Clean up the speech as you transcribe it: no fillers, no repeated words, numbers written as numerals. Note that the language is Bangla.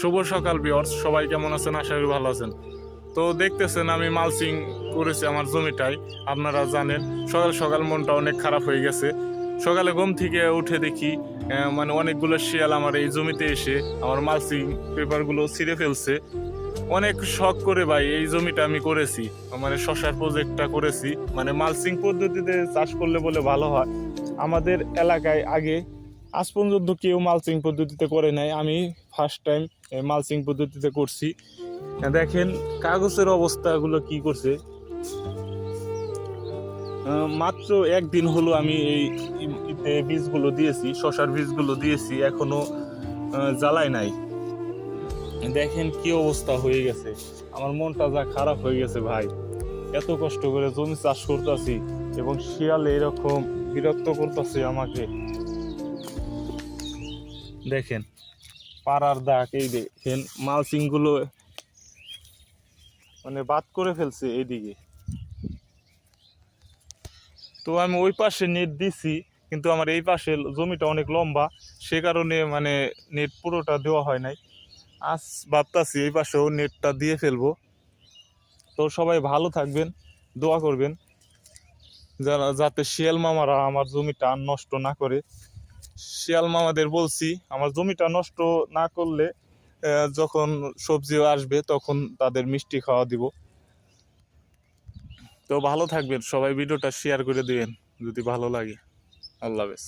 শুভ সকাল ভিউয়ার্স, সবাই কেমন আছেন? আশা করি ভালো আছেন। তো দেখতেছেন আমি মালচিং করেছি আমার জমিটাই। আপনারা জানেন সকাল সকাল মনটা অনেক খারাপ হয়ে গেছে। সকালে ঘুম থেকে উঠে দেখি মানে অনেকগুলো শিয়াল আমার এই জমিতে এসে আমার মালচিং পেপারগুলো ছিঁড়ে ফেলছে। অনেক শখ করে ভাই এই জমিটা আমি করেছি, মানে শশার প্রজেক্টটা করেছি, মানে মালচিং পদ্ধতিতে চাষ করলে বলে ভালো হয়। আমাদের এলাকায় আগে আজ পর্যন্ত কেউ মালচিং পদ্ধতিতে করে নাই, আমি ফার্স্ট টাইম মালচিং পদ্ধতিতে করছি। দেখেন কাগজের অবস্থাগুলো কি করছে। মাত্র একদিন হলো আমি এই বীজগুলো দিয়েছি, শশার বীজগুলো দিয়েছি, এখনো জ্বালাই নাই। দেখেন কি অবস্থা হয়ে গেছে, আমার মনটা যা খারাপ হয়ে গেছে ভাই। এত কষ্ট করে জমি চাষ করতেছি এবং শিয়াল এরকম বিরক্ত করতেছে আমাকে। দেখেন পাড়ার দাগ, এই দেখেন মালচিং গুলো মানে বাদ করে ফেলছে এইদিকে। তো আমি ওই পাশে নেট দিছি, কিন্তু আমার এই পাশে জমিটা অনেক লম্বা, সে কারণে মানে নেট পুরোটা দেওয়া হয় নাই। আজ ভাবতাছি এই পাশেও নেটটা দিয়ে ফেলবো। তো সবাই ভালো থাকবেন, দোয়া করবেন যাতে শিয়াল মামারা আমার জমিটা নষ্ট না করে। শিয়াল মামাদের বলছি আমার জমিটা নষ্ট না করলে যখন সবজিও আসবে তখন তাদের মিষ্টি খাওয়া দিব। তো ভালো থাকবেন সবাই, ভিডিওটা শেয়ার করে দিবেন যদি ভালো লাগে। আল্লাহ হাফেজ।